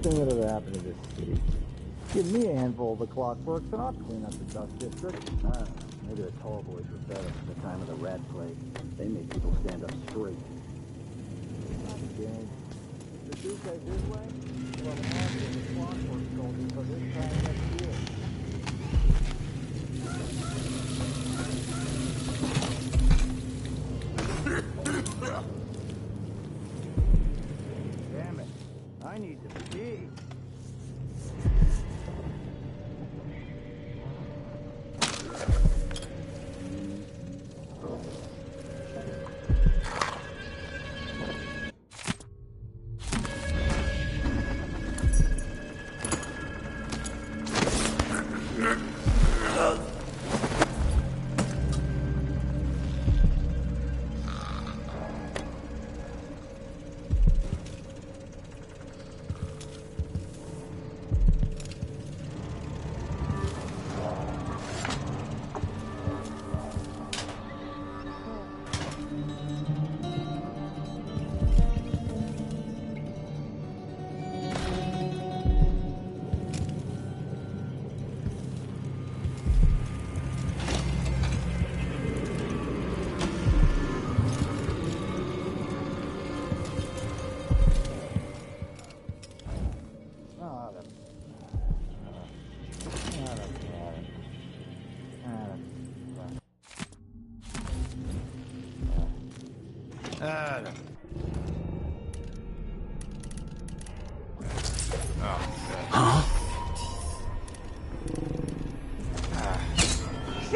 thing that ever happened to this city. Give me a handful of the clockworks and I'll clean up the dust district. I don't know. Maybe the tall boys were better at the time of the rat plague. They made people stand up straight. Not again. The Duke goes his way? Well, the master of the clockwork soldiers for this time next year. Damn it. I need to pee.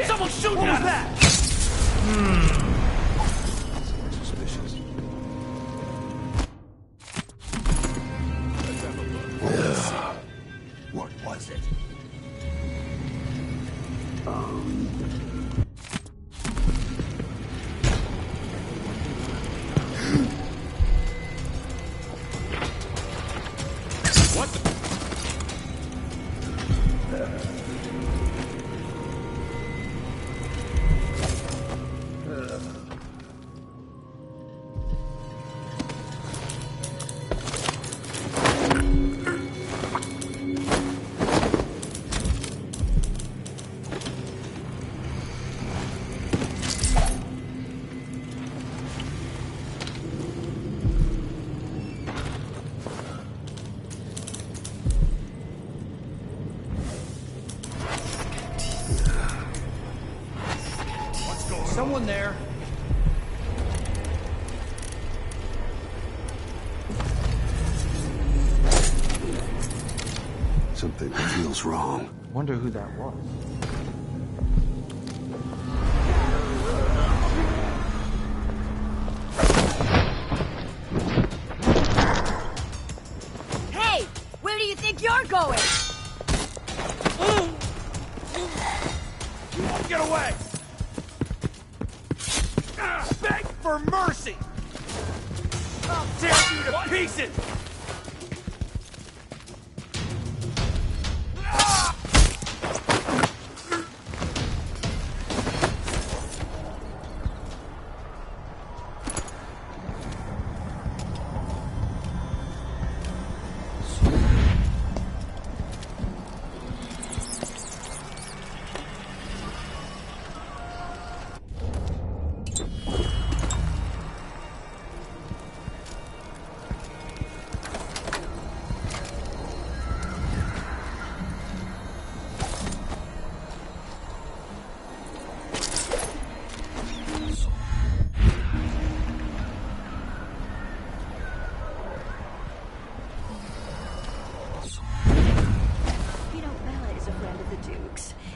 Someone's shooting at us! Suspicious. Let's have a look. What was it? What the? Someone there. Something feels wrong. Wonder who that was. Hey! Where do you think you're going? You won't get away! Beg for mercy! I'll tear you to pieces!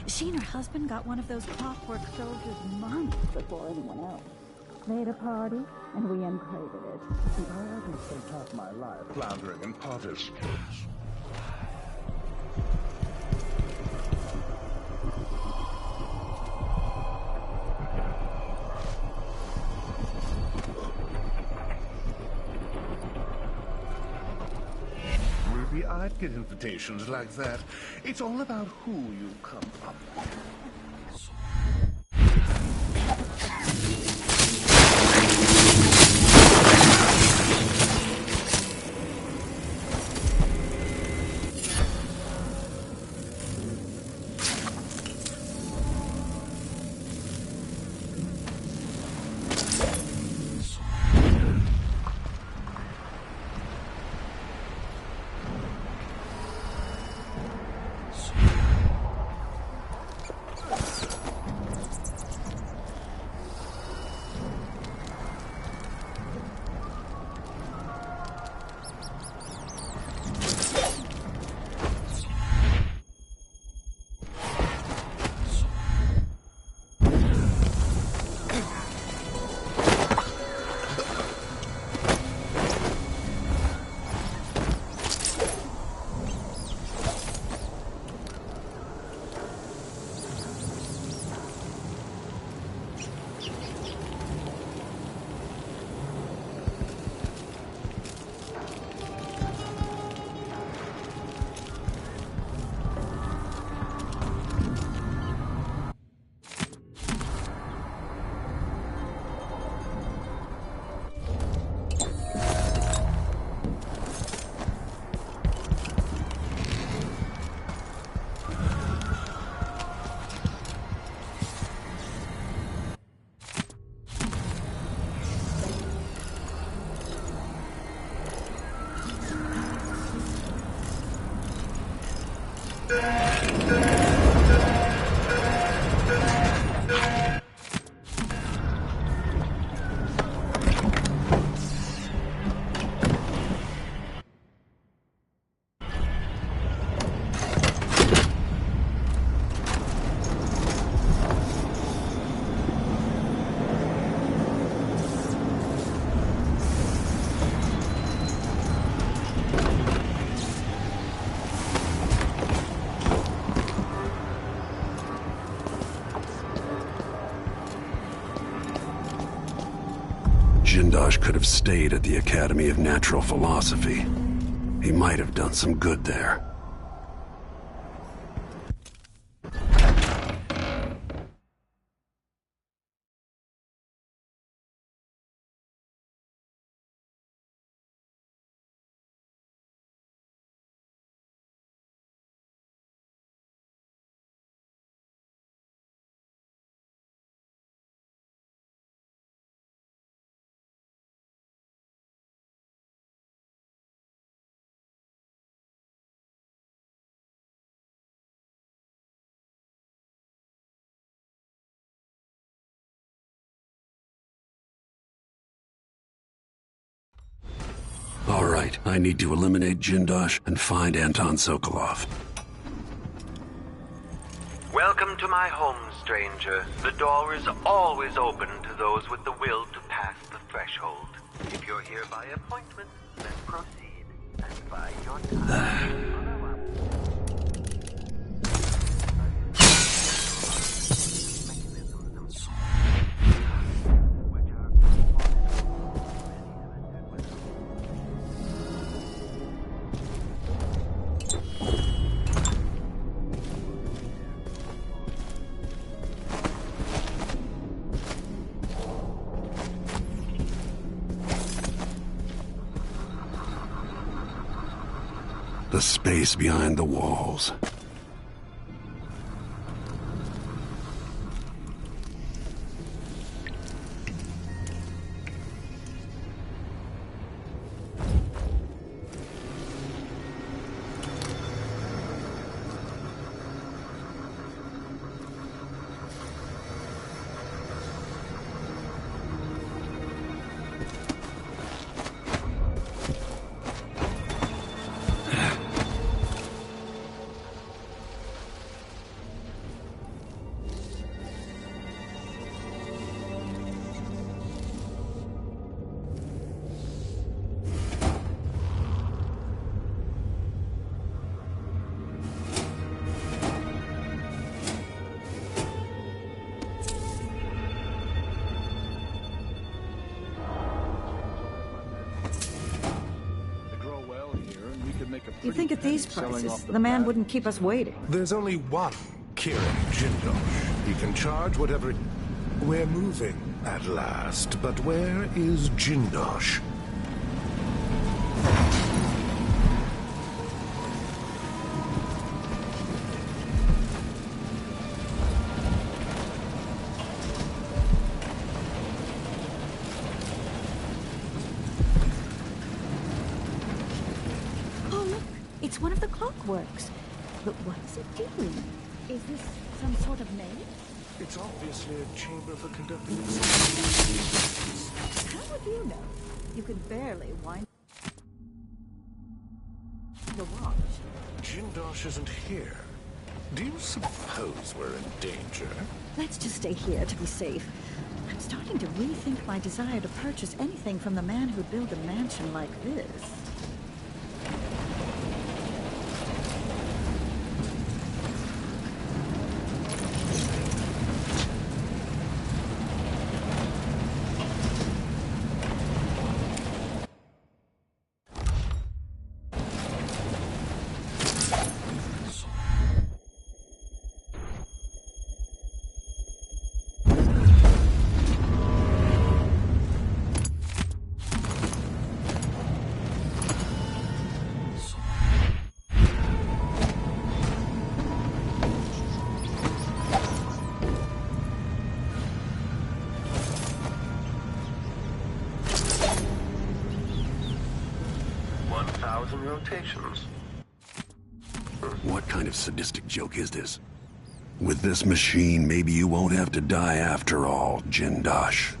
She and her husband got one of those clockwork soldiers months before anyone else. They had a party, and we uncrated it. I haven't spent half my life floundering in potter's skills. Maybe I'd get invitations like that. It's all about who you come up with. Jindosh could have stayed at the Academy of Natural Philosophy. He might have done some good there. All right, I need to eliminate Jindosh and find Anton Sokolov. Welcome to my home, stranger. The door is always open to those with the will to pass the threshold. If you're here by appointment, then proceed and buy your time. The space behind the walls. You'd think at these prices, the man wouldn't keep us waiting. There's only one Kirin Jindosh. He can charge whatever... We're moving at last, but where is Jindosh? It's one of the clockworks. But what is it doing? Is this some sort of maze? It's obviously a chamber for conducting experiments. How would you know? You could barely wind the watch. Jindosh isn't here. Do you suppose we're in danger? Let's just stay here to be safe. I'm starting to rethink my desire to purchase anything from the man who built a mansion like this. Rotations. What kind of sadistic joke is this? With this machine, maybe you won't have to die after all, Jindosh.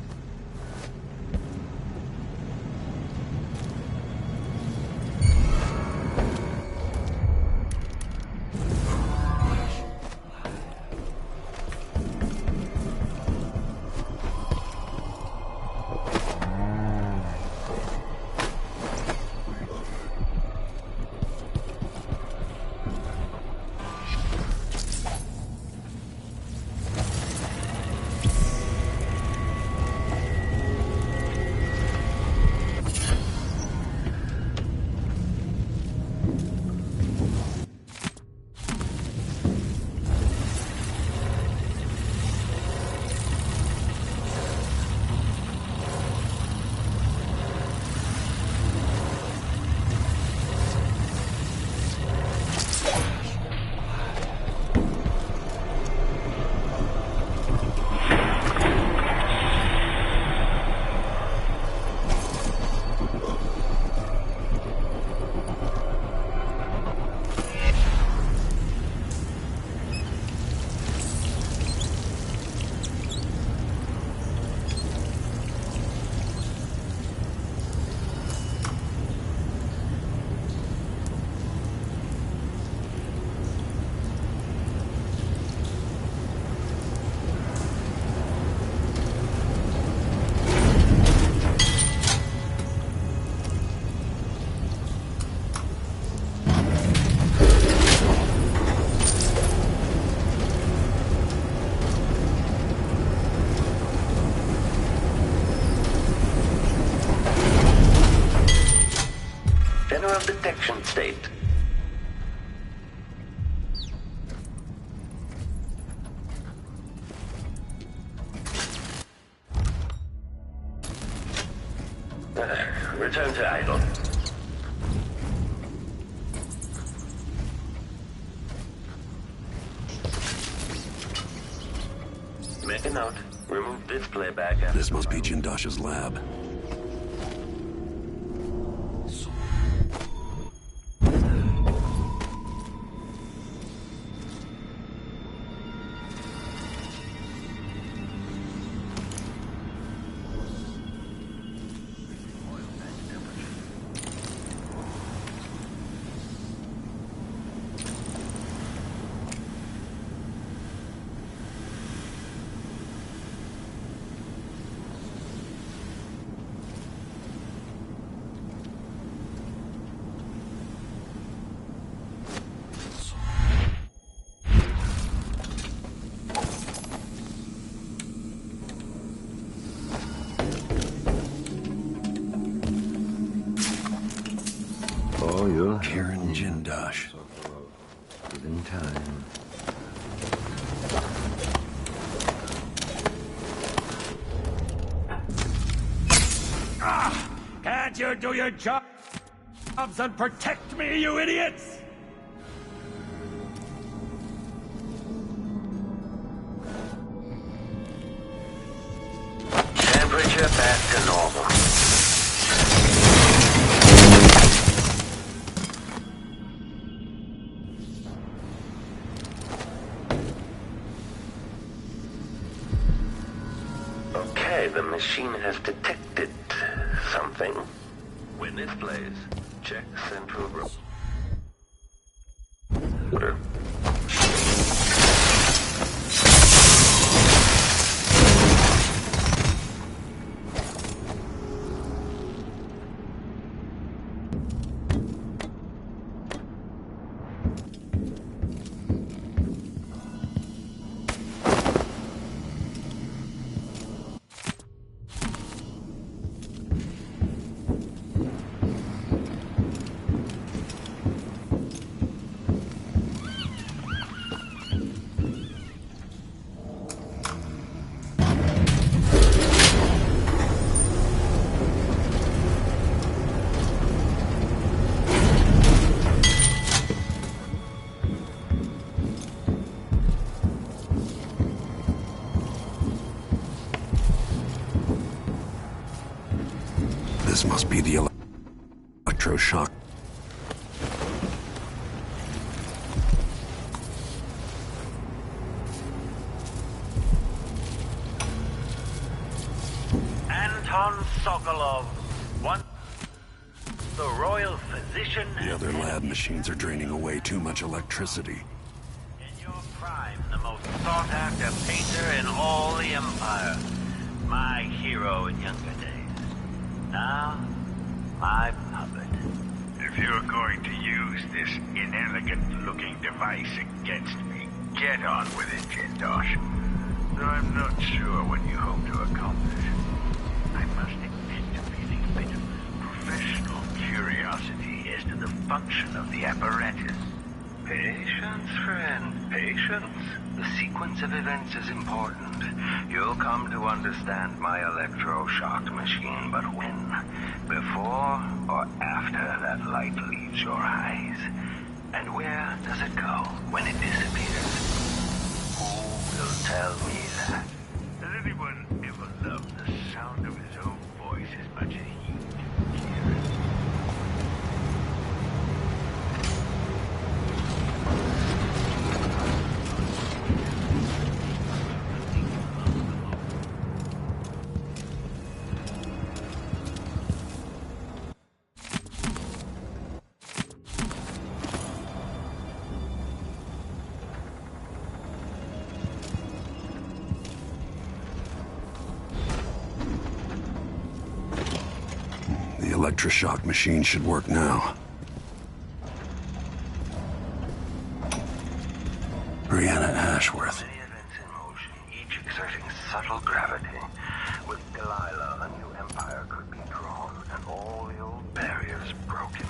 General detection state. Return to idle. Make a note. Remove display back after. This must be Jindosh's lab. Oh, you'll Karen Jindosh. in time. Can't you do your jobs and protect me, you idiots? Temperature back to normal. Okay, the machine has detected something. When this plays, check central room. Order. This must be the electroshock. Sokolov, one the royal physician. The other lab machines are draining away too much electricity. In your prime, the most sought-after painter in all the Empire. My hero in younger days. Now, my puppet. If you're going to use this inelegant-looking device against me, get on with it, Jindosh. Though I'm not sure what you hope to accomplish. I must admit to feeling a bit of professional curiosity as to the function of the apparatus. Patience, friend, patience. The sequence of events is important. You'll come to understand my electroshock machine, but when? Before or after that light leaves your eyes? And where does it go when it disappears? Who will tell me that? Has anyone ever loved the sound of his own voice as much as he do, Kieran? The electroshock machine should work now. Brianna Ashworth. Many events in motion, each exerting subtle gravity. With Delilah, a new empire could be drawn, and all the old barriers broken.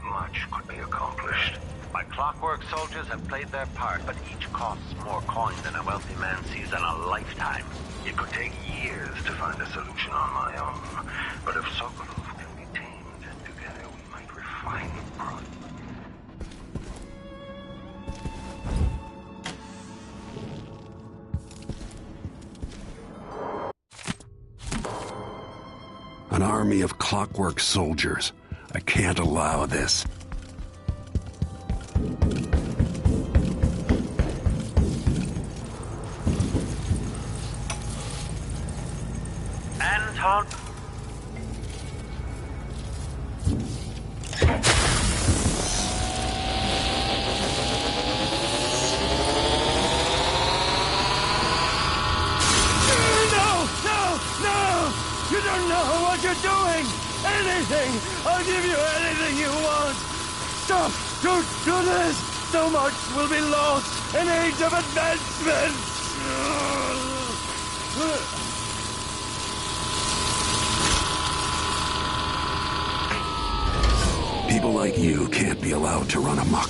Much could be accomplished. My clockwork soldiers have played their part, but each costs more coin than a wealthy man sees in a lifetime. It could take years to find a solution on my own. But if Sokolov can be tamed, together we might refine the process. An army of clockwork soldiers. I can't allow this. Anton? No! You don't know what you're doing! Anything! I'll give you anything you want! Stop! Don't do this! So much will be lost! An age of advancement! People like you can't be allowed to run amok.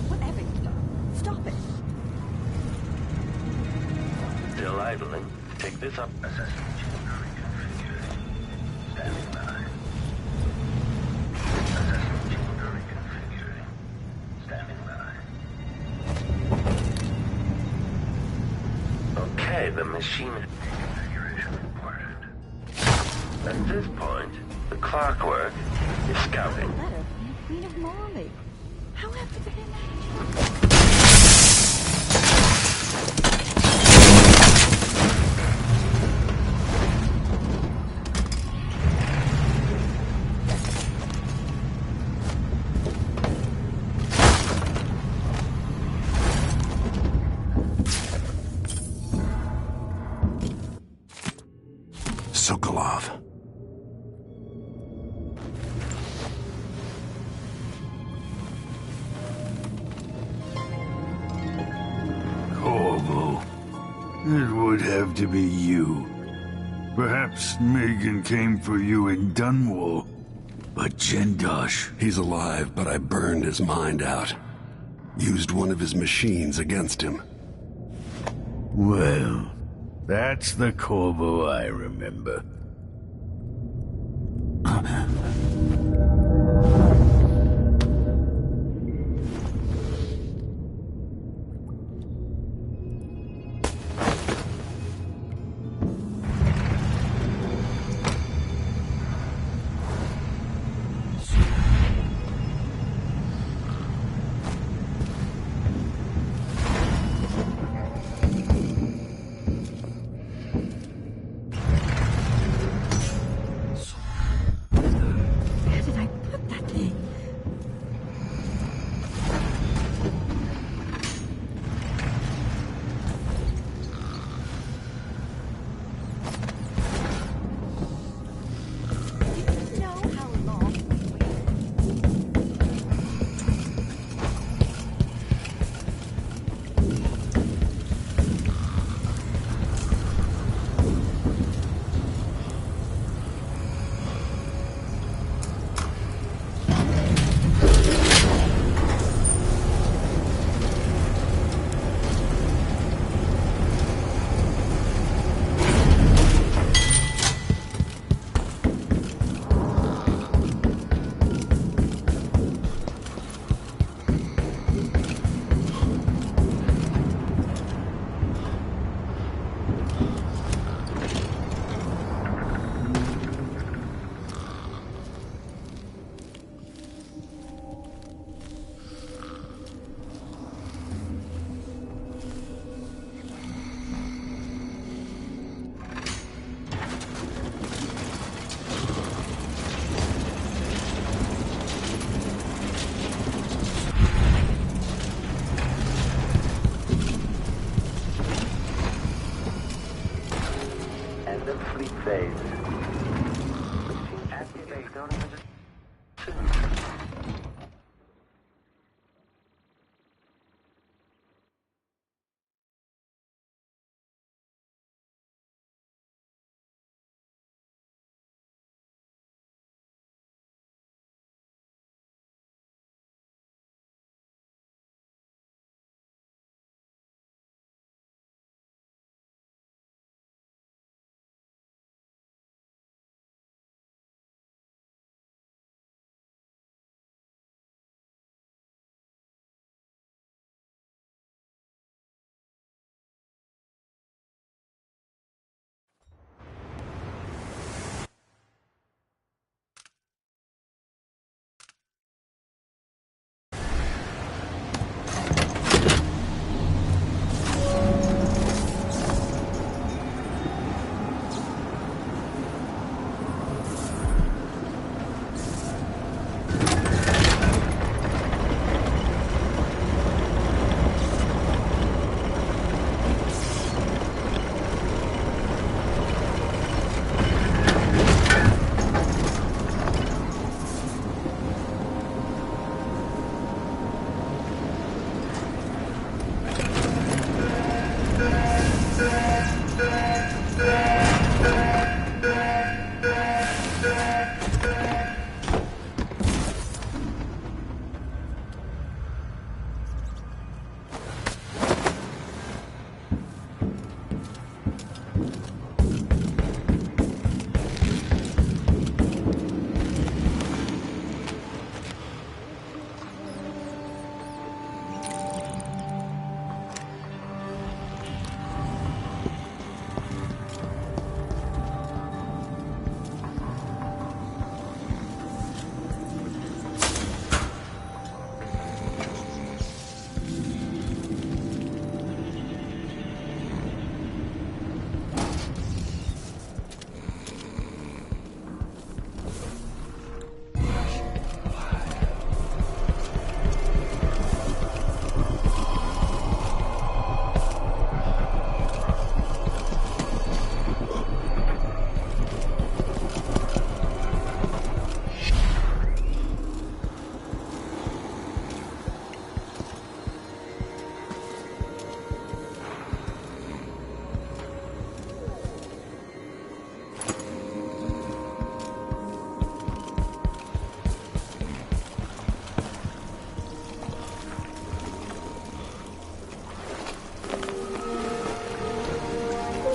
Whatever you've done, stop it. Still idling. Take this up. Assessment chamber reconfigured. Standing by. Assessment chamber reconfigured. Standing by. Okay, the machine configuration reported. At this point, the clockwork is scouting. Letter from the Queen of Marley. How happy to hear that? Sokolov. Corvo. It would have to be you. Perhaps Megan came for you in Dunwall. But Jindosh... He's alive, but I burned his mind out. Used one of his machines against him. Well, that's the Corvo I remember. phase. Activate.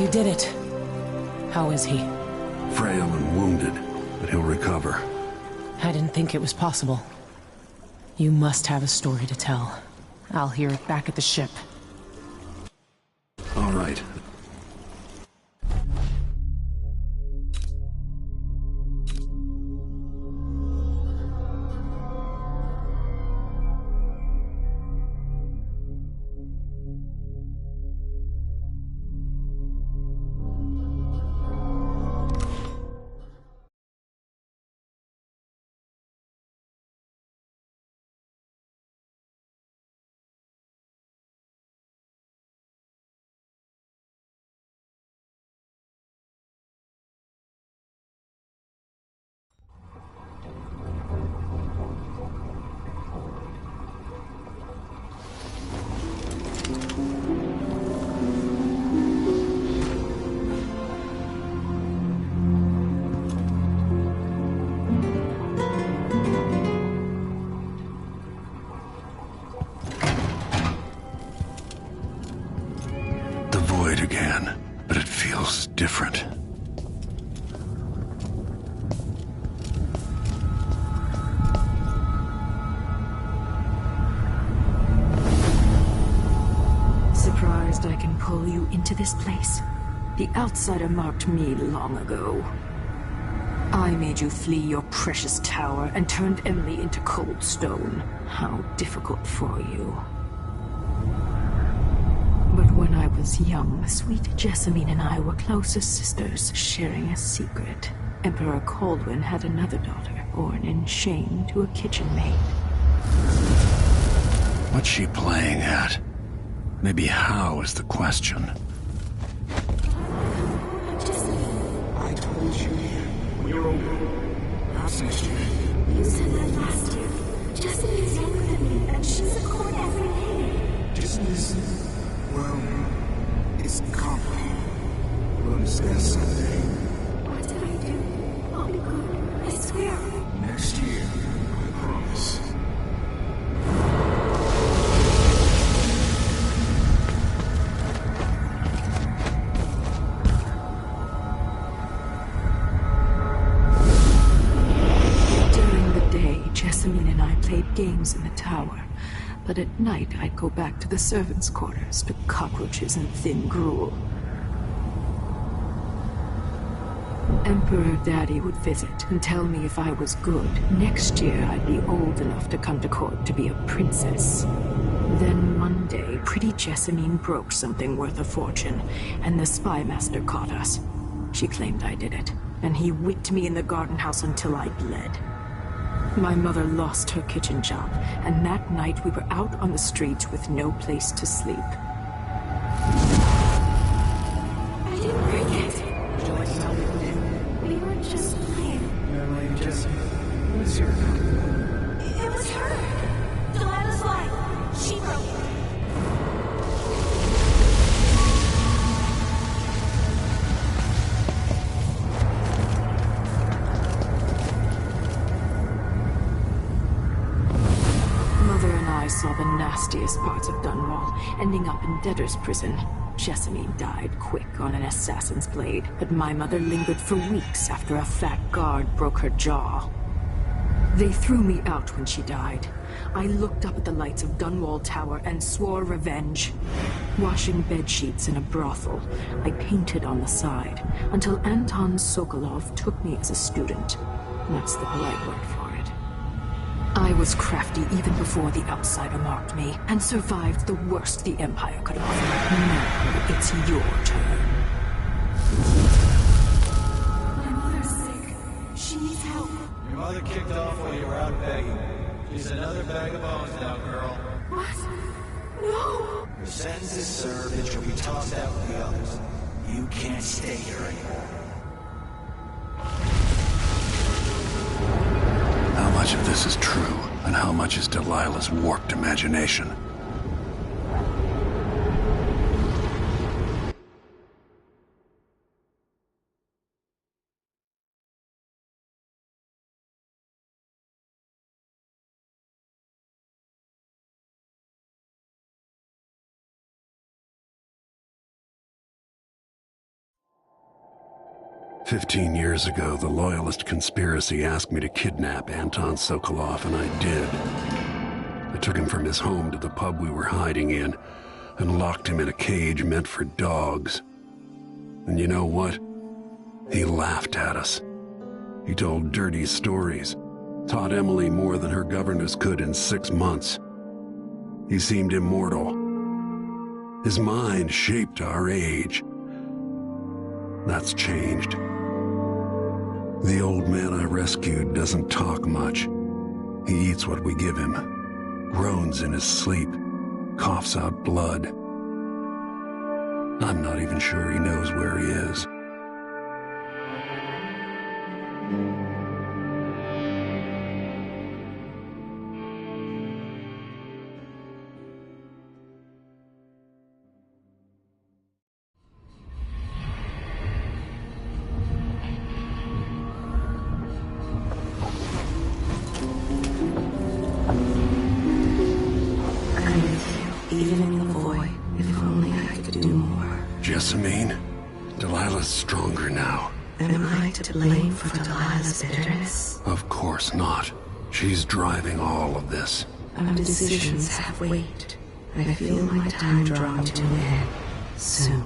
You did it. How is he? Frail and wounded, but he'll recover. I didn't think it was possible. You must have a story to tell. I'll hear it back at the ship. All right. Again, but it feels different. Surprised I can pull you into this place? The outsider marked me long ago. I made you flee your precious tower and turned Emily into cold stone. How difficult for you. But when I was young, sweet Jessamine and I were close as sisters, sharing a secret. Emperor Kaldwin had another daughter, born in shame to a kitchen maid. What's she playing at? Maybe how is the question. I told you when you're older. Perhaps next year. You said that last year. Jessamine is younger than me, and she's at court every day. Business, well, it's complicated. We'll discuss someday. What did I do? I'll be good. I swear. Next year, I promise. Jessamine and I played games in the tower, but at night I'd go back to the servants' quarters to cockroaches and thin gruel. Emperor Daddy would visit and tell me if I was good. Next year I'd be old enough to come to court to be a princess. Then one day, pretty Jessamine broke something worth a fortune, and the spy master caught us. She claimed I did it, and he whipped me in the garden house until I bled. My mother lost her kitchen job, and that night we were out on the streets with no place to sleep. I didn't break it. Would you like to tell me who did? We were just playing. Your lady Jessamine. Who is your... It was her. Delilah's life. She broke it. I saw the nastiest parts of Dunwall, ending up in debtor's prison. Jessamine died quick on an assassin's blade, but my mother lingered for weeks after a fat guard broke her jaw. They threw me out when she died. I looked up at the lights of Dunwall Tower and swore revenge. Washing bed sheets in a brothel, I painted on the side, until Anton Sokolov took me as a student. That's the polite word for it. I was crafty even before the outsider marked me, and survived the worst the Empire could offer. Now it's your turn. My mother's sick. She needs help. Your mother kicked off while you were out begging. She's another bag of bones now, girl. What? No! Your sentence is served and she'll be tossed out with the others. You can't stay here anymore. How much of this is true, and how much is Delilah's warped imagination? "15 years ago, the Loyalist conspiracy asked me to kidnap Anton Sokolov, and I did. I took him from his home to the pub we were hiding in, and locked him in a cage meant for dogs. And you know what? He laughed at us. He told dirty stories, taught Emily more than her governess could in 6 months. He seemed immortal. His mind shaped our age. That's changed. The old man I rescued doesn't talk much. He eats what we give him, groans in his sleep, coughs out blood. I'm not even sure he knows where he is." Even in the void, if only I could do more. Jessamine, Delilah's stronger now. Am I to blame for Delilah's bitterness? Of course not. She's driving all of this. Our decisions have weight. I feel my time drawing to an end soon.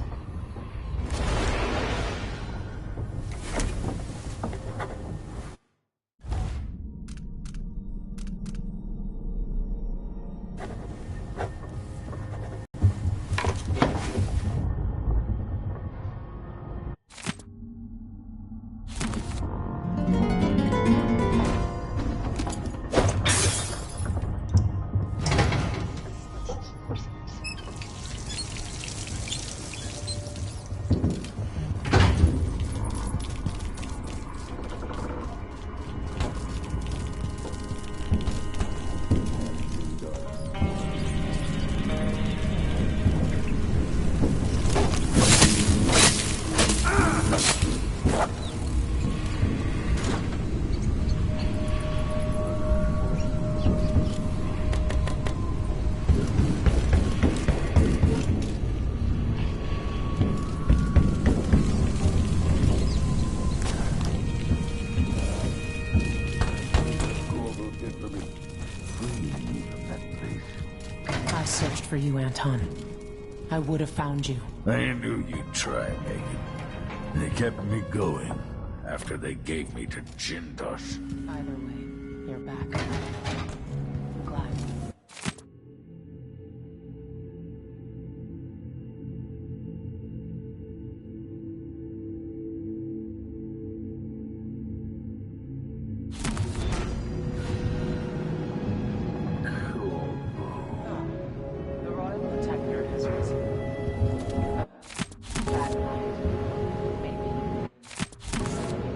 searched for you, Anton. I would have found you. I knew you'd try, Megan. They kept me going after they gave me to Jindosh. Either way, you're back. I'm glad. The Royal Protector has risen. Bad night. Maybe.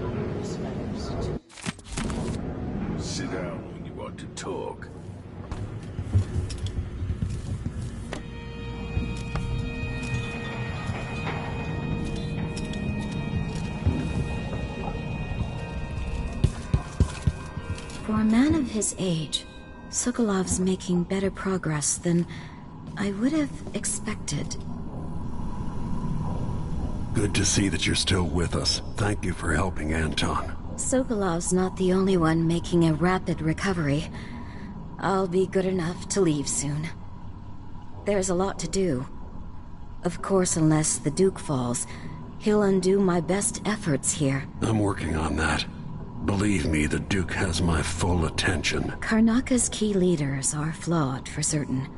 Others feathers too. Sit down when you want to talk. For a man of his age, Sokolov's making better progress than I would have expected. Good to see that you're still with us. Thank you for helping Anton. Sokolov's not the only one making a rapid recovery. I'll be good enough to leave soon. There's a lot to do. Of course, unless the Duke falls, he'll undo my best efforts here. I'm working on that. Believe me, the Duke has my full attention. Karnaka's key leaders are flawed, for certain.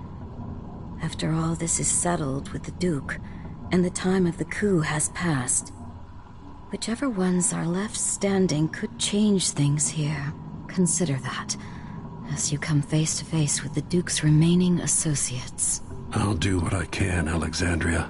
After all this is settled with the Duke, and the time of the coup has passed, whichever ones are left standing could change things here. Consider that, as you come face to face with the Duke's remaining associates. I'll do what I can, Alexandria.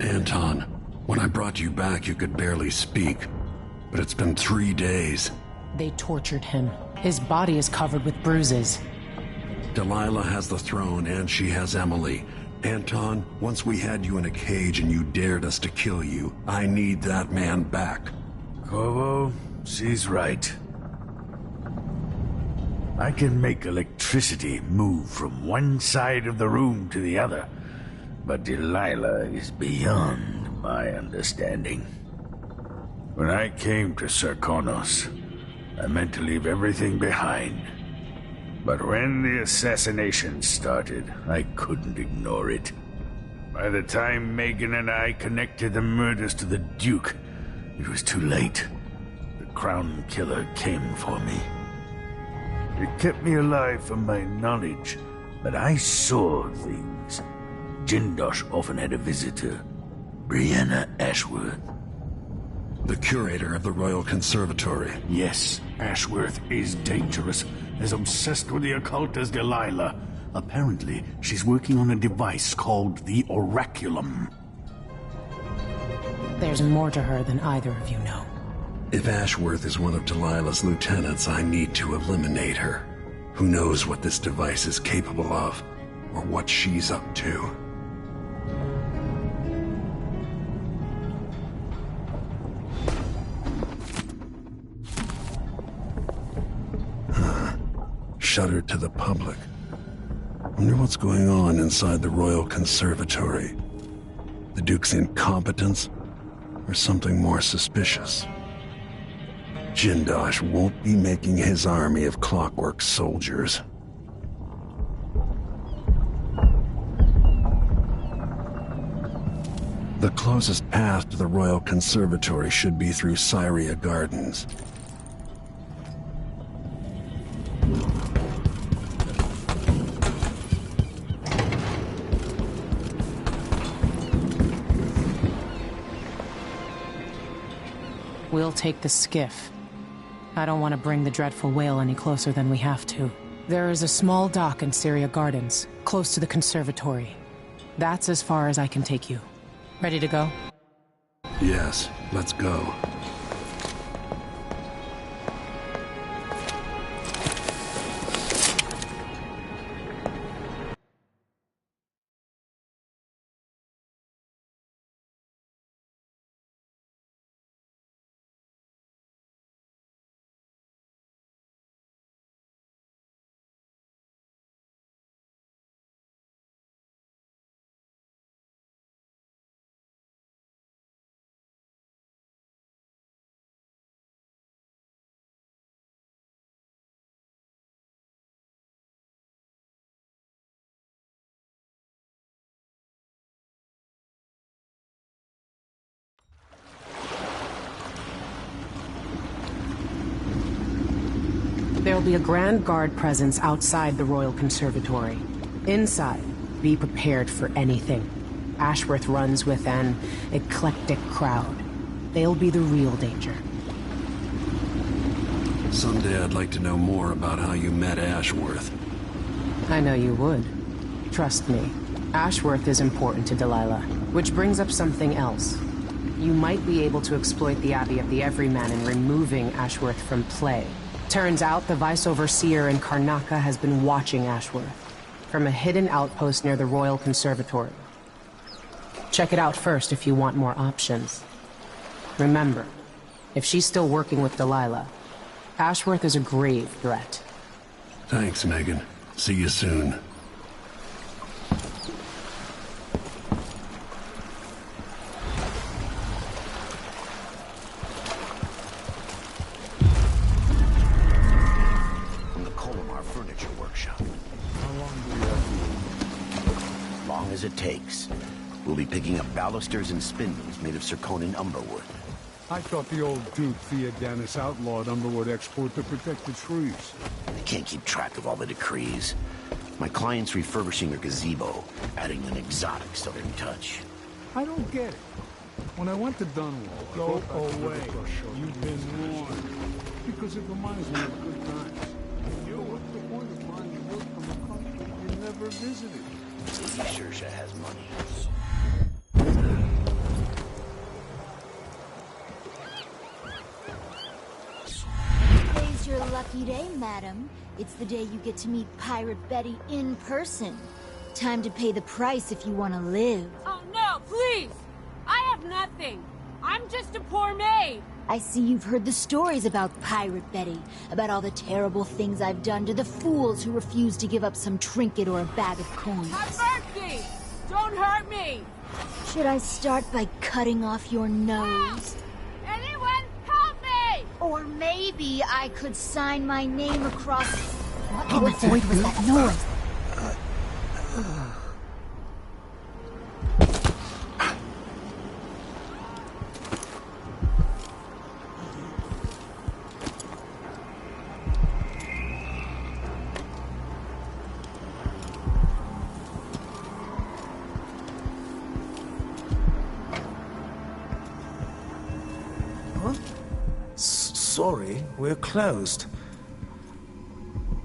Anton, when I brought you back, you could barely speak. But it's been 3 days. They tortured him. His body is covered with bruises. Delilah has the throne, and she has Emily. Anton, once we had you in a cage and you dared us to kill you, I need that man back. Corvo, she's right. I can make electricity move from one side of the room to the other, but Delilah is beyond my understanding. When I came to Serkonos, I meant to leave everything behind. But when the assassination started, I couldn't ignore it. By the time Megan and I connected the murders to the Duke, it was too late. The Crown Killer came for me. It kept me alive from my knowledge, but I saw things. Jindosh often had a visitor, Brianna Ashworth. The curator of the Royal Conservatory. Yes, Ashworth is dangerous, as obsessed with the occult as Delilah. Apparently, she's working on a device called the Oraculum. There's more to her than either of you know. If Ashworth is one of Delilah's lieutenants, I need to eliminate her. Who knows what this device is capable of, or what she's up to. Shuttered to the public. Wonder what's going on inside the Royal Conservatory. The Duke's incompetence, or something more suspicious? Jindosh won't be making his army of clockwork soldiers. The closest path to the Royal Conservatory should be through Syria Gardens. We'll take the skiff. I don't want to bring the dreadful whale any closer than we have to. There is a small dock in Syria Gardens, close to the conservatory. That's as far as I can take you. Ready to go? Yes, let's go. There'll be a Grand Guard presence outside the Royal Conservatory. Inside, be prepared for anything. Ashworth runs with an eclectic crowd. They'll be the real danger. Someday I'd like to know more about how you met Ashworth. I know you would. Trust me. Ashworth is important to Delilah, which brings up something else. You might be able to exploit the Abbey of the Everyman in removing Ashworth from play. Turns out the Vice Overseer in Karnaca has been watching Ashworth from a hidden outpost near the Royal Conservatory. Check it out first if you want more options. Remember, if she's still working with Delilah, Ashworth is a grave threat. Thanks, Megan. See you soon. As it takes. We'll be picking up balusters and spindles made of zirconin umberwood. I thought the old Duke Theodanis outlawed umberwood export to protect the trees. I can't keep track of all the decrees. My client's refurbishing a gazebo, adding an exotic southern touch. I don't get it. When I went to Dunwall, go away. You've been warned. Because it reminds me of good times. What's the point of finding work from a country you never visited? Shersha has money. Today's your lucky day, madam. It's the day you get to meet Pirate Betty in person. Time to pay the price if you want to live. Oh no, please! I have nothing. I'm just a poor maid. I see you've heard the stories about Pirate Betty, about all the terrible things I've done to the fools who refuse to give up some trinket or a bag of coins. Have mercy! Don't hurt me! Should I start by cutting off your nose? Anyone, help me! Or maybe I could sign my name across... What in the void was that noise? Sorry, we're closed.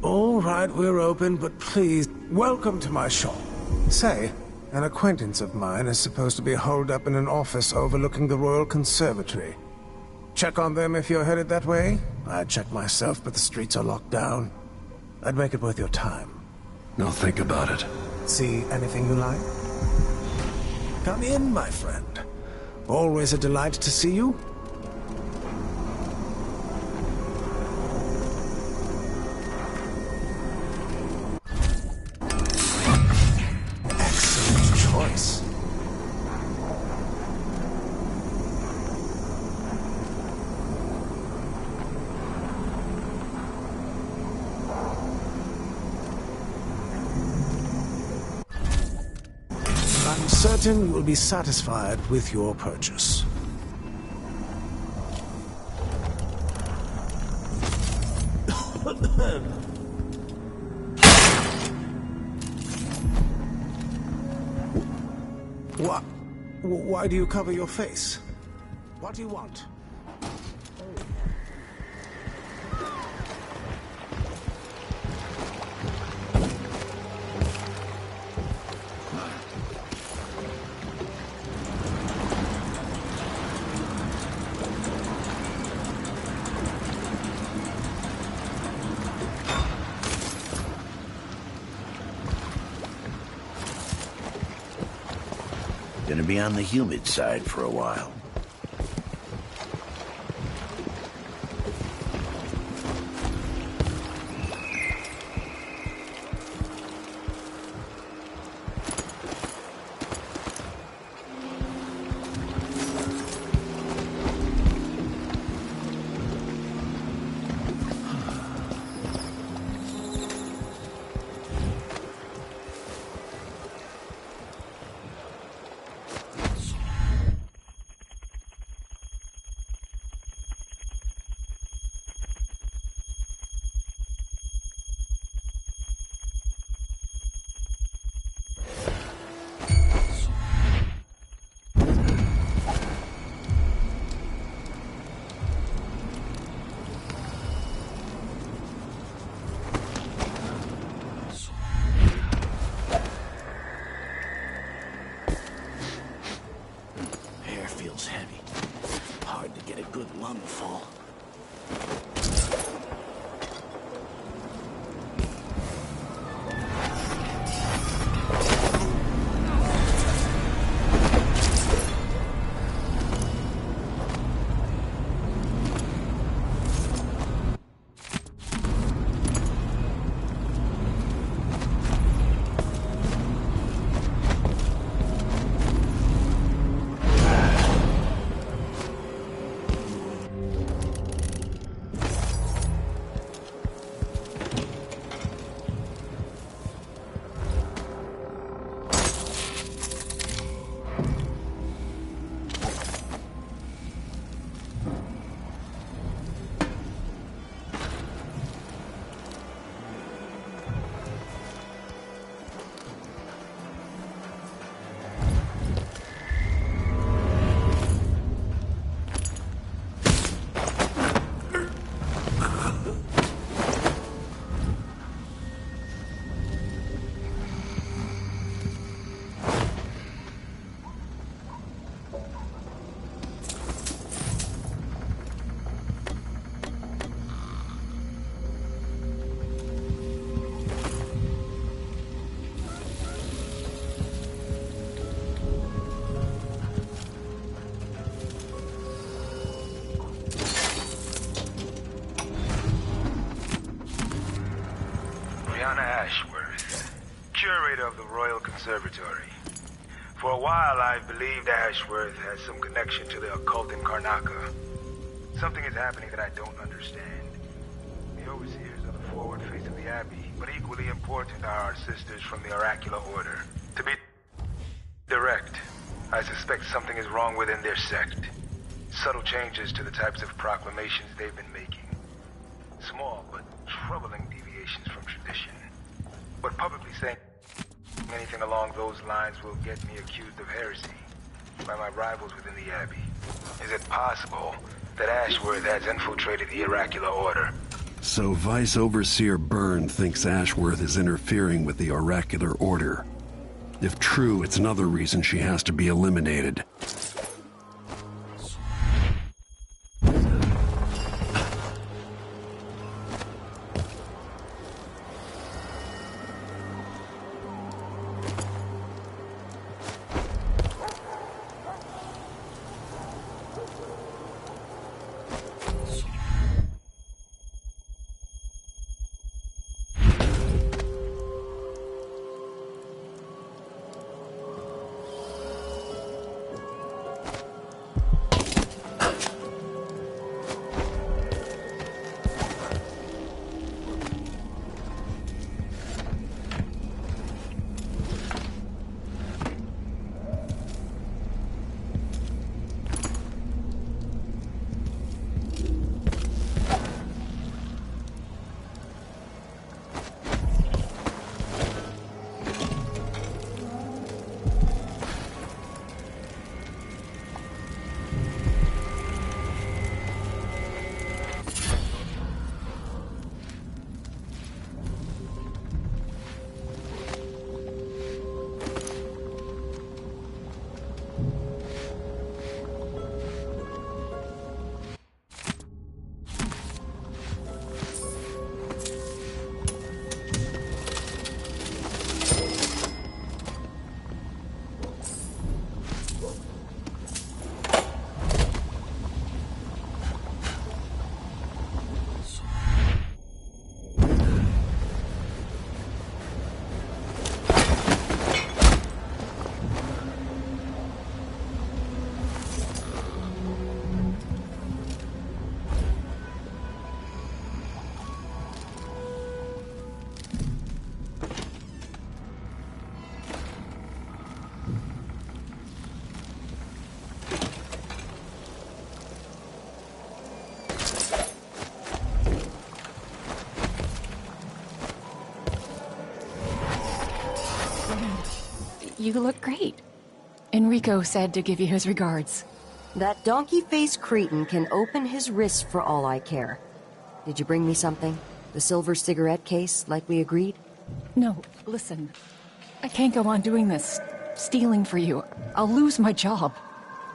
All right, we're open, but please, welcome to my shop. Say, an acquaintance of mine is supposed to be holed up in an office overlooking the Royal Conservatory. Check on them if you're headed that way. I'd check myself, but the streets are locked down. I'd make it worth your time. I'll think about it. See anything you like? Come in, my friend. Always a delight to see you. Certain you will be satisfied with your purchase. What? Why do you cover your face? What do you want? Gonna be on the humid side for a while. Feels heavy. Hard to get a good lungful. Ashworth, curator of the Royal Conservatory. For a while, I've believed Ashworth has some connection to the occult in Karnaca. Something is happening that I don't understand. The overseers are the forward face of the Abbey, but equally important are our sisters from the Oracular Order. To be direct, I suspect something is wrong within their sect. Subtle changes to the types of proclamations they've been making. Small, but troubling deviations from tradition. But publicly saying anything along those lines will get me accused of heresy by my rivals within the Abbey. Is it possible that Ashworth has infiltrated the Oracular Order? So Vice Overseer Byrne thinks Ashworth is interfering with the Oracular Order. If true, it's another reason she has to be eliminated. You look great. Enrico said to give you his regards. That donkey-faced cretin can open his wrist for all I care. Did you bring me something? The silver cigarette case, like we agreed? No, listen. I can't go on doing this. Stealing for you. I'll lose my job.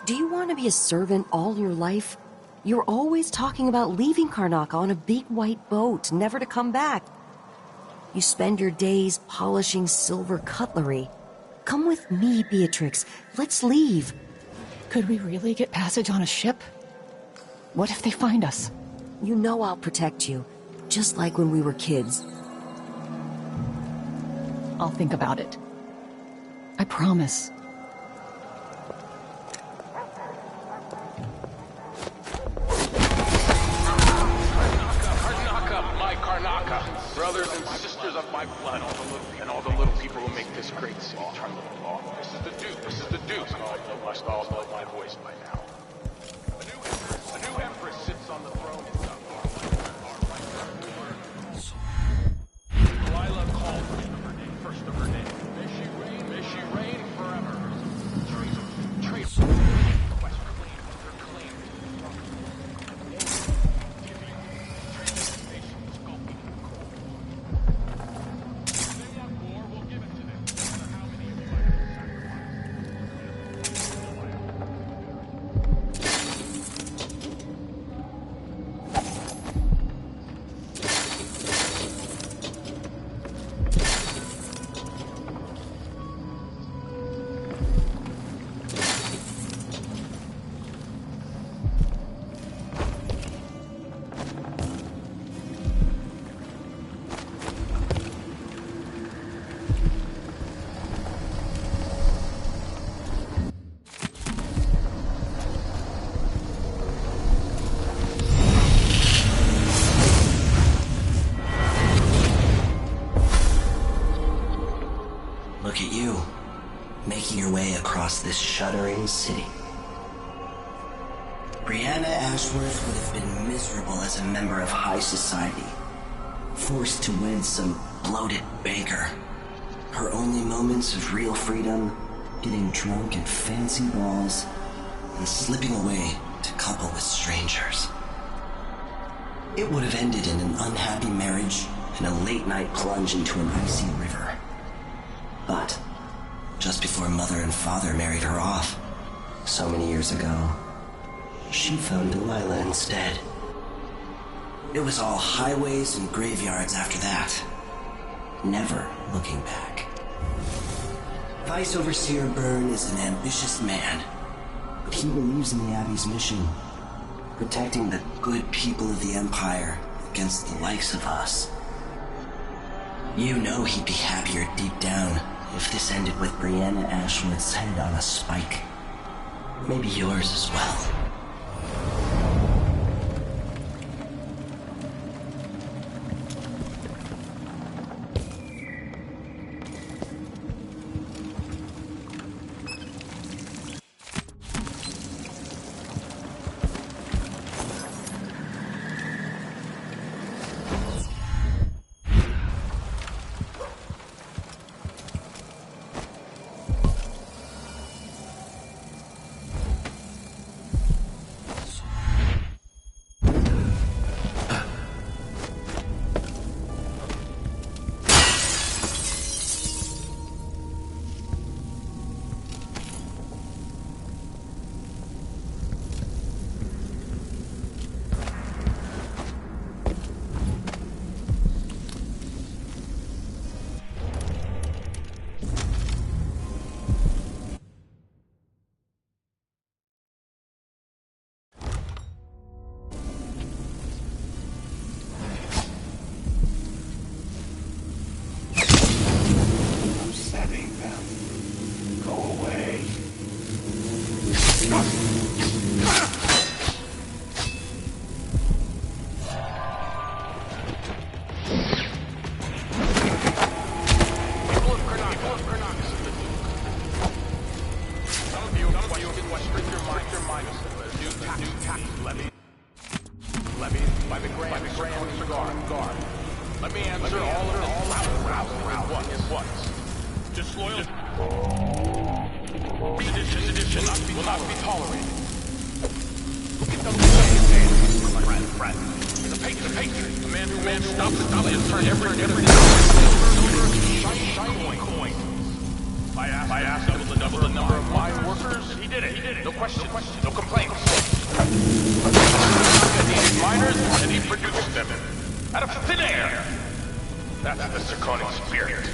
Do you want to be a servant all your life? You're always talking about leaving Karnaca on a big white boat, never to come back. You spend your days polishing silver cutlery. Come with me, Beatrix. Let's leave. Could we really get passage on a ship? What if they find us? You know I'll protect you, just like when we were kids. I'll think about it. I promise. Karnaca, my Karnaca, brothers and sisters of my blood, and all the little people who make this great city tremble. This is the Duke. This is the Duke. You must all know my voice by now. A new empress sits on the throne. Delilah called her name, first of her name. May she reign forever. Trace. Quest clean. Her claim. Look at you, making your way across this shuddering city. Brianna Ashworth would have been miserable as a member of high society, forced to wed some bloated banker. Her only moments of real freedom, getting drunk at fancy balls, and slipping away to couple with strangers. It would have ended in an unhappy marriage and a late-night plunge into an icy river. But just before Mother and Father married her off, so many years ago, she found Delilah instead. It was all highways and graveyards after that, never looking back. Vice Overseer Byrne is an ambitious man, but he believes in the Abbey's mission, protecting the good people of the Empire against the likes of us. You know he'd be happier deep down if this ended with Brianna Ashworth's head on a spike. Maybe yours as well. Let me answer all of this. Just loyal. Sedition will not be tolerated. Get them away, He's a patriot. A man who stops and turn every shiny coin. I asked double the number of my workers. He did it. No question. No complaints. He needed miners, and he produced them. Out of thin air. That's the Serconic spirit.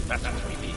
That's what we need.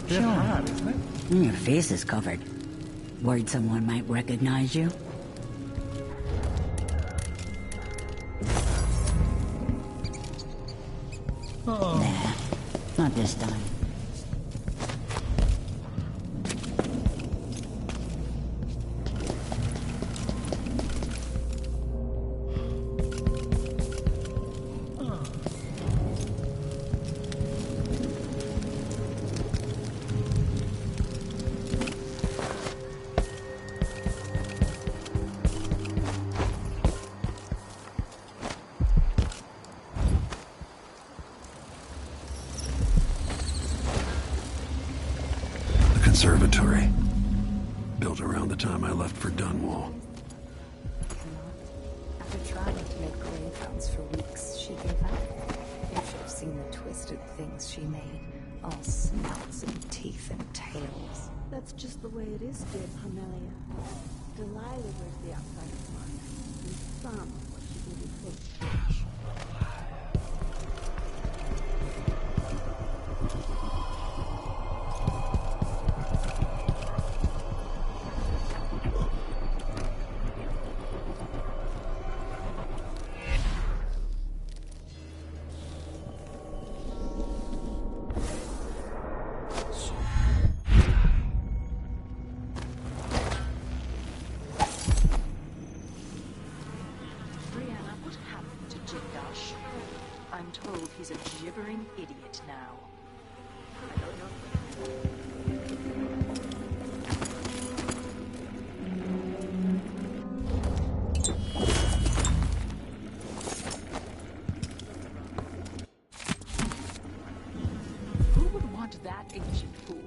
Sure. Hard, isn't it? Your face is covered. Worried someone might recognize you? Nah, not this time. Conservatory. Built around the time I left for Dunwall. After trying to make grave for weeks, she gave up. You should have seen the twisted things she made. All snouts and teeth and tails. That's just the way it is, dear Pamelia. Delilah wears the outside of mine, and some of what she did is fake. I'm told he's a gibbering idiot now. Who would want that ancient fool?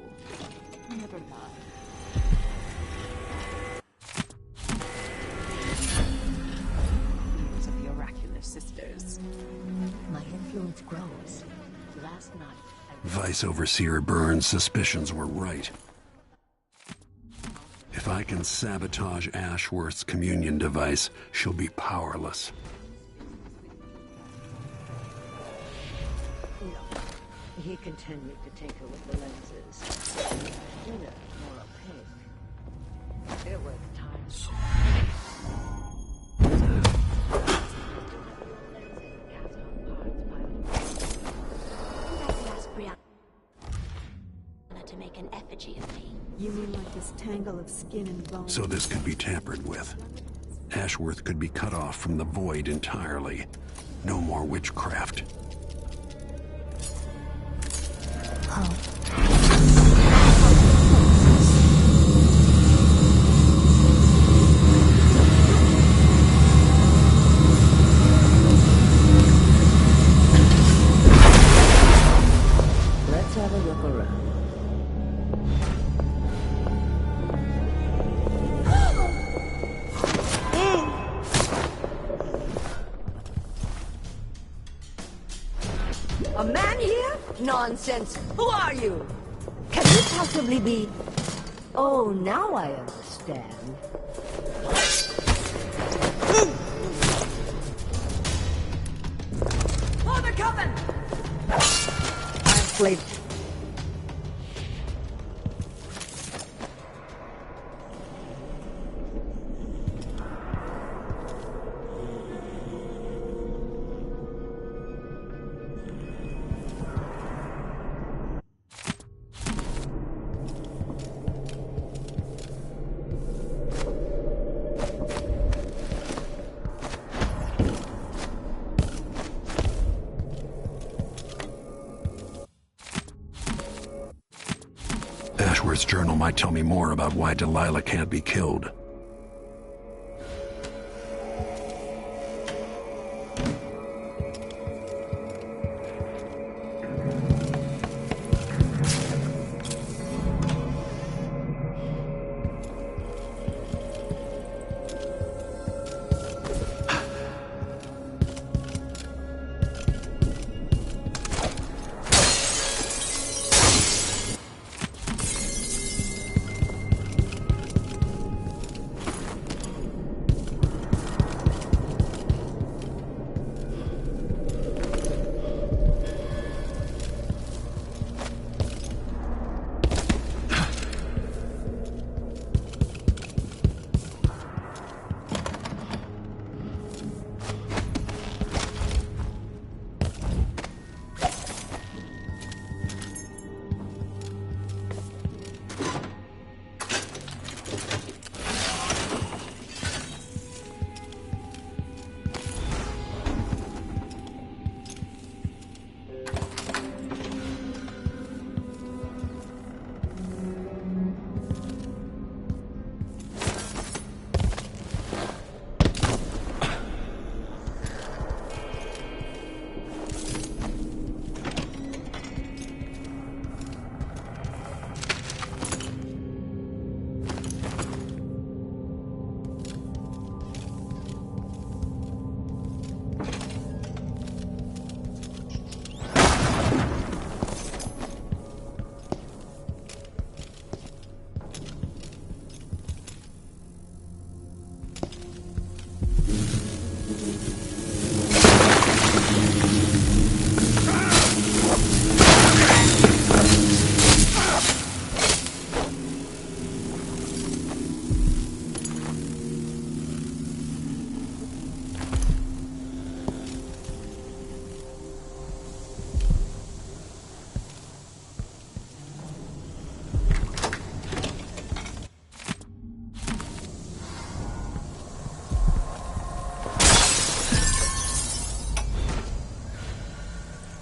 Never mind. Years of the oracular sisters. My influence grows. Last night, Vice Overseer Burns' suspicions were right. If I can sabotage Ashworth's communion device, she'll be powerless. No. He continued to tinker with the lenses. Thinner, more opaque. There were times... to make an effigy of me. You mean like this tangle of skin and bone? So this could be tampered with. Ashworth could be cut off from the void entirely. No more witchcraft. Let's have a look around. nonsense? Who are you? Can you possibly be... Oh, now I understand. Oh, they're coming! I'm flaved. Ashworth's journal might tell me more about why Delilah can't be killed.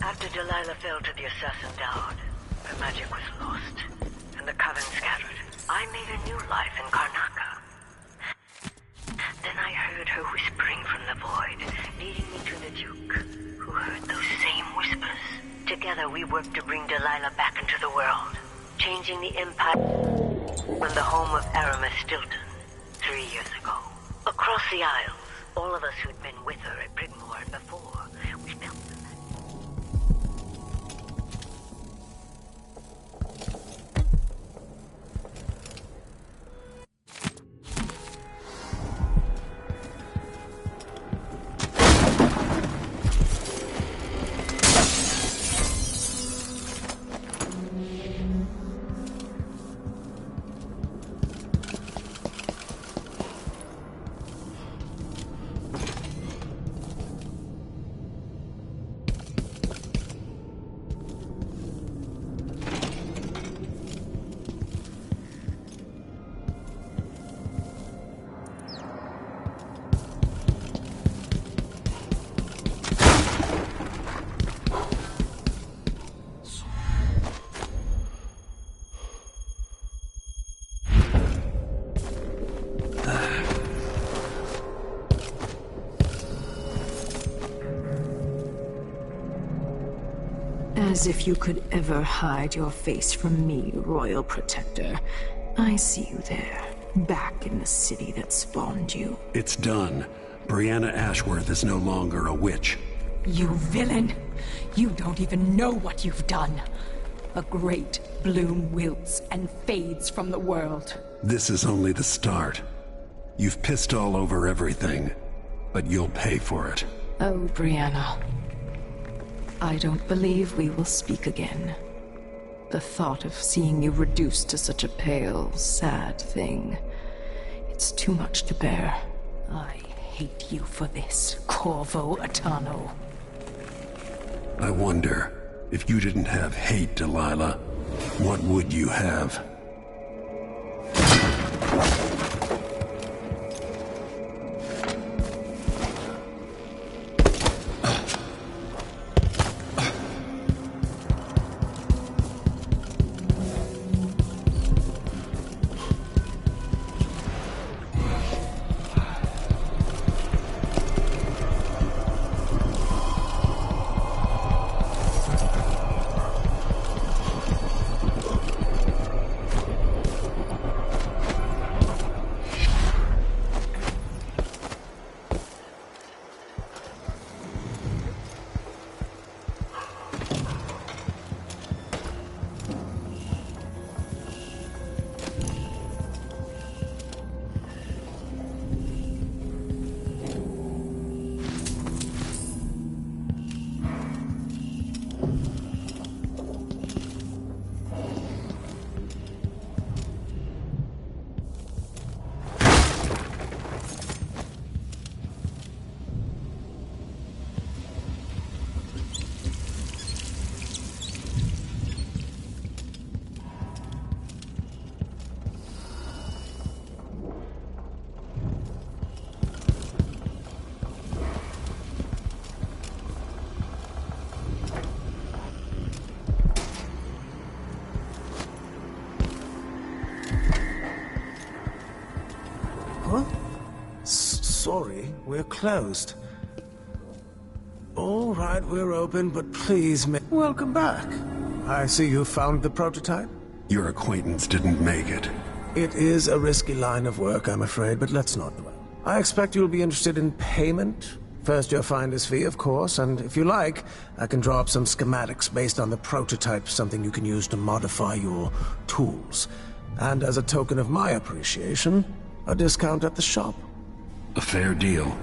After Delilah fell to the assassin Dowd, her magic was lost, and the coven scattered. I made a new life in Karnaca. Then I heard her whispering from the void, leading me to the Duke, who heard those same whispers. Together we worked to bring Delilah back into the world, changing the Empire from the home of Aramis Stilton 3 years ago. Across the Isles, all of us who'd been with her at Brigmore and before, we felt the As if you could ever hide your face from me, Royal Protector. I see you there, back in the city that spawned you. It's done. Brianna Ashworth is no longer a witch. You villain! You don't even know what you've done. A great bloom wilts and fades from the world. This is only the start. You've pissed all over everything, but you'll pay for it. Oh, Brianna. I don't believe we will speak again. The thought of seeing you reduced to such a pale, sad thing. It's too much to bear. I hate you for this, Corvo Atano. I wonder, if you didn't have hate, Delilah, what would you have? Sorry, we're closed. All right, we're open, but please, welcome back. I see you found the prototype. Your acquaintance didn't make it. It is a risky line of work, I'm afraid, but let's not dwell. I expect you'll be interested in payment. First your finder's fee, of course, and if you like, I can draw up some schematics based on the prototype, something you can use to modify your tools. And as a token of my appreciation, a discount at the shop. A fair deal.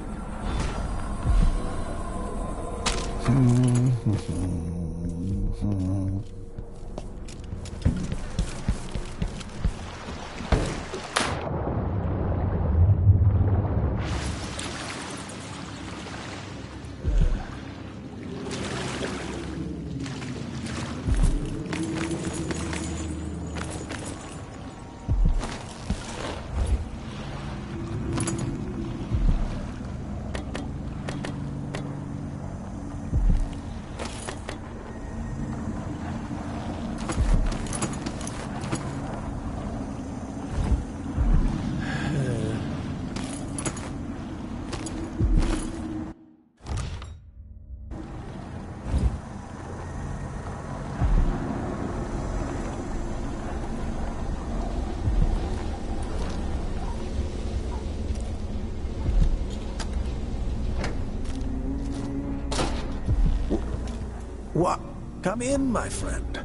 What? Come in, my friend.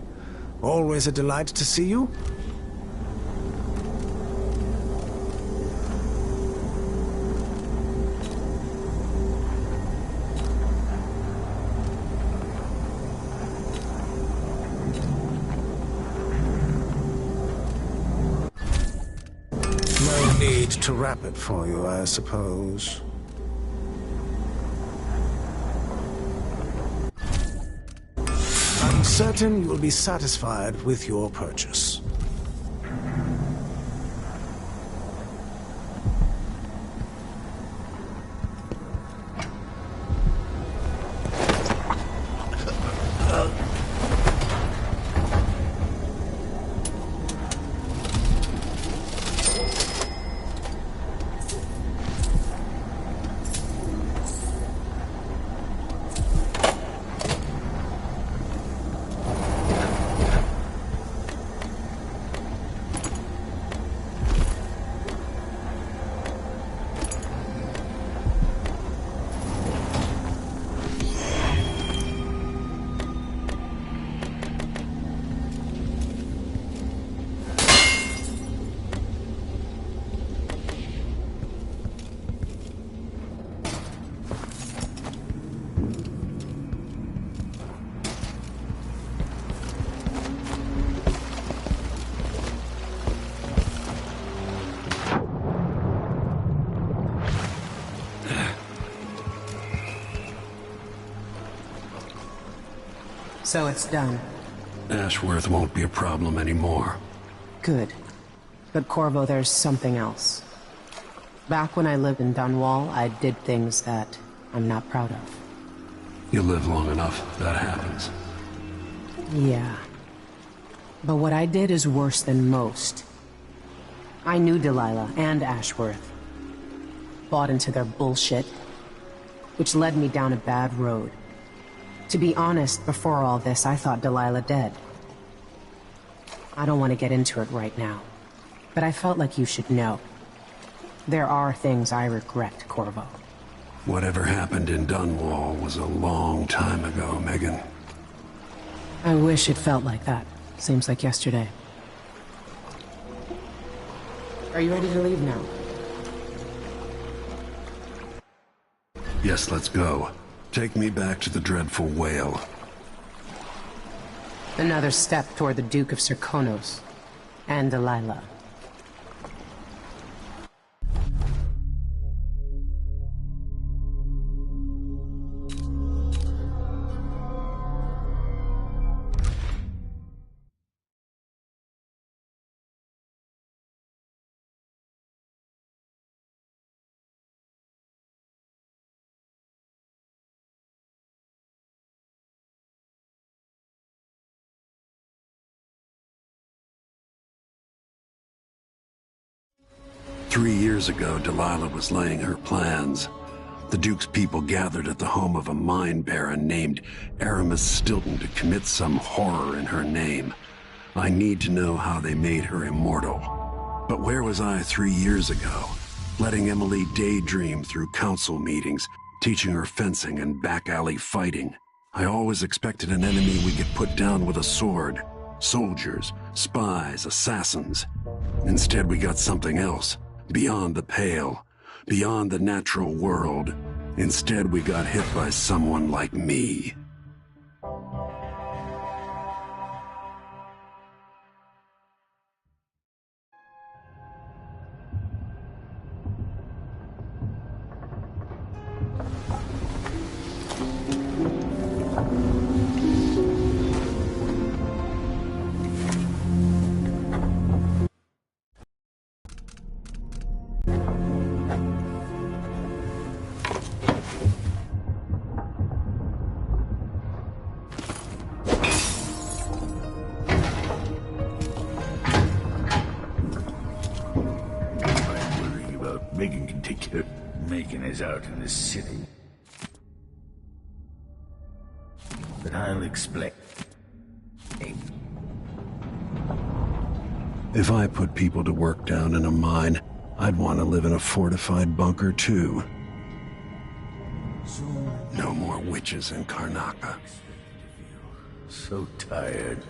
Always a delight to see you. No need to wrap it for you, I suppose. I'm certain you will be satisfied with your purchase. So it's done. Ashworth won't be a problem anymore. Good. But Corvo, there's something else. Back when I lived in Dunwall, I did things that I'm not proud of. You live long enough, that happens. Yeah. But what I did is worse than most. I knew Delilah and Ashworth. Bought into their bullshit, which led me down a bad road. To be honest, before all this, I thought Delilah dead. I don't want to get into it right now, but I felt like you should know. There are things I regret, Corvo. Whatever happened in Dunwall was a long time ago, Megan. I wish it felt like that. Seems like yesterday. Are you ready to leave now? Yes, let's go. Take me back to the dreadful whale. Another step toward the Duke of Serkonos and Delilah. Three years ago, Delilah was laying her plans. The Duke's people gathered at the home of a mine baron named Aramis Stilton to commit some horror in her name. I need to know how they made her immortal. But where was I 3 years ago? Letting Emily daydream through council meetings, teaching her fencing and back-alley fighting. I always expected an enemy we could put down with a sword. Soldiers, spies, assassins. Instead, we got something else. Beyond the pale, beyond the natural world. Instead, we got hit by someone like me. Megan can take care. Megan is out in the city. But I'll explain. If I put people to work down in a mine, I'd want to live in a fortified bunker too. No more witches in Karnaca. So tired.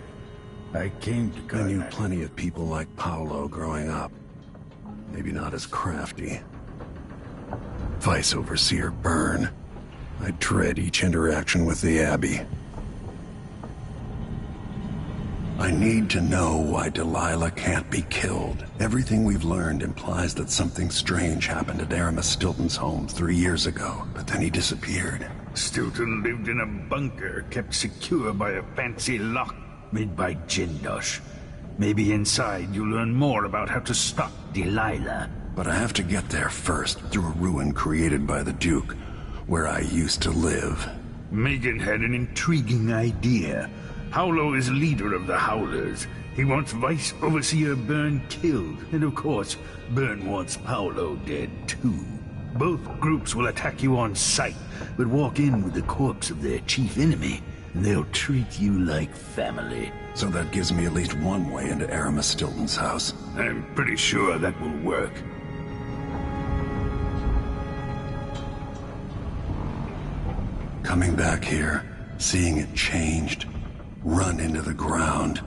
I came to Karnaca. I knew plenty of people like Paolo growing up. Maybe not as crafty. Vice Overseer Byrne. I dread each interaction with the Abbey. I need to know why Delilah can't be killed. Everything we've learned implies that something strange happened at Aramis Stilton's home 3 years ago, but then he disappeared. Stilton lived in a bunker kept secure by a fancy lock made by Jindosh. Maybe inside you'll learn more about how to stop Delilah. But I have to get there first, through a ruin created by the Duke, where I used to live. Megan had an intriguing idea. Paolo is leader of the Howlers. He wants Vice Overseer Byrne killed, and of course, Byrne wants Paolo dead too. Both groups will attack you on sight, but walk in with the corpse of their chief enemy, and they'll treat you like family. So that gives me at least one way into Aramis Stilton's house. I'm pretty sure that will work. Coming back here, seeing it changed, run into the ground.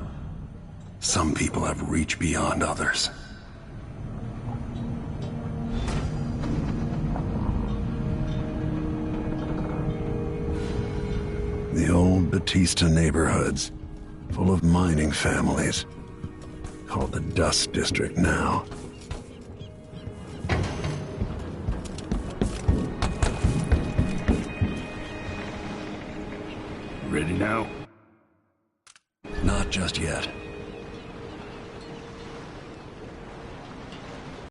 Some people have reach beyond others. The old Batista neighborhoods, full of mining families, called the Dust District now. Ready now? Not just yet.